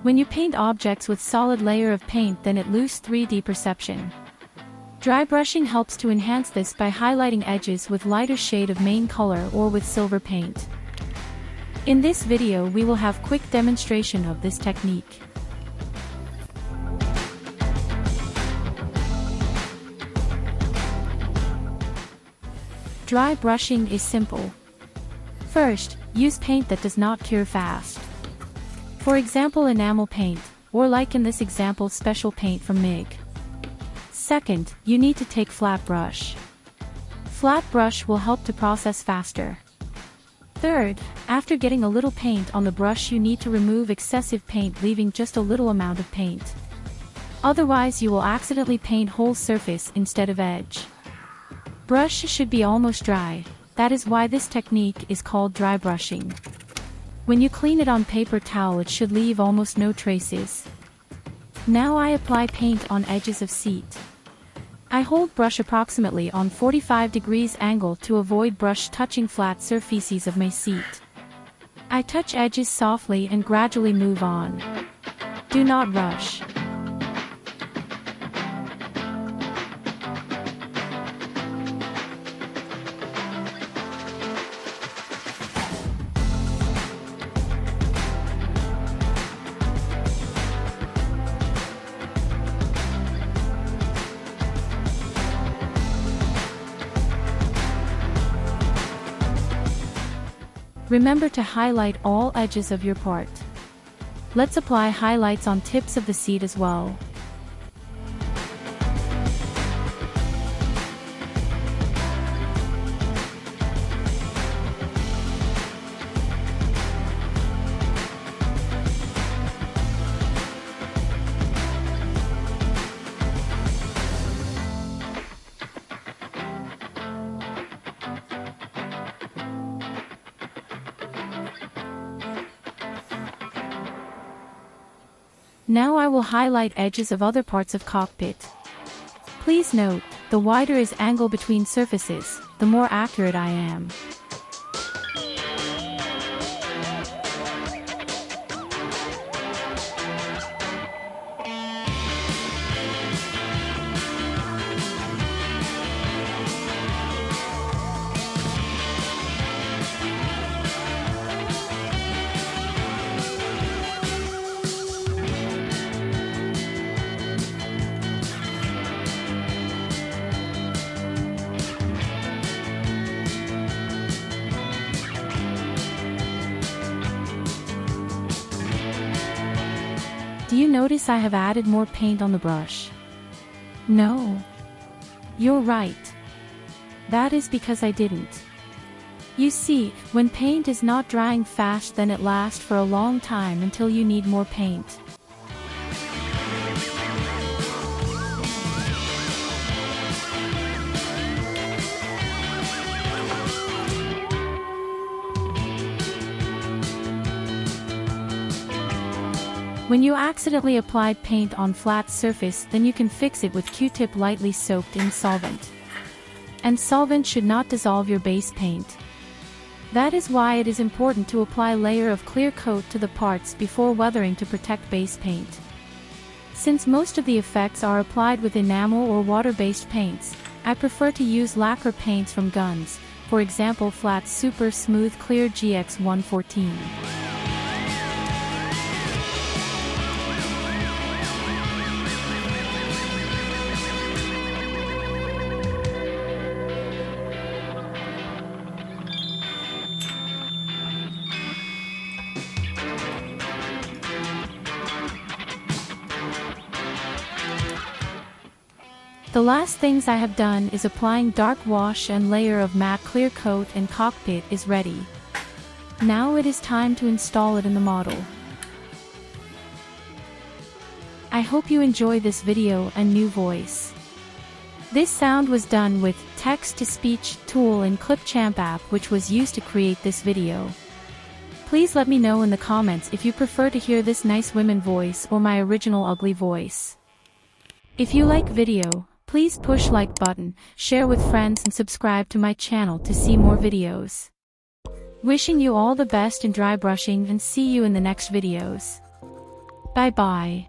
When you paint objects with solid layer of paint, then it loses 3D perception. Dry brushing helps to enhance this by highlighting edges with lighter shade of main color or with silver paint. In this video we will have quick demonstration of this technique. Dry brushing is simple. First, use paint that does not cure fast. For example, enamel paint, or like in this example, special paint from MIG. Second, you need to take flat brush. Flat brush will help to process faster. Third, after getting a little paint on the brush, you need to remove excessive paint, leaving just a little amount of paint. Otherwise you will accidentally paint whole surface instead of edge. Brush should be almost dry, that is why this technique is called dry brushing. When you clean it on paper towel, it should leave almost no traces. Now I apply paint on edges of seat. I hold brush approximately on 45 degrees angle to avoid brush touching flat surfaces of my seat. I touch edges softly and gradually move on. Do not rush. Remember to highlight all edges of your part. Let's apply highlights on tips of the seat as well. Now I will highlight edges of other parts of cockpit. Please note, the wider is angle between surfaces, the more accurate I am. Do you notice I have added more paint on the brush? No. You're right. That is because I didn't. You see, when paint is not drying fast, then it lasts for a long time until you need more paint. When you accidentally applied paint on flat surface, then you can fix it with Q-tip lightly soaked in solvent. And solvent should not dissolve your base paint. That is why it is important to apply layer of clear coat to the parts before weathering to protect base paint. Since most of the effects are applied with enamel or water-based paints, I prefer to use lacquer paints from Guns, for example Flat Super Smooth Clear GX114. The last things I have done is applying dark wash and layer of matte clear coat, and cockpit is ready. Now it is time to install it in the model. I hope you enjoy this video and new voice. This sound was done with text-to-speech tool in Clipchamp app, which was used to create this video. Please let me know in the comments if you prefer to hear this nice women voice or my original ugly voice. If you like video, please push like button, share with friends and subscribe to my channel to see more videos. Wishing you all the best in dry brushing and see you in the next videos. Bye bye.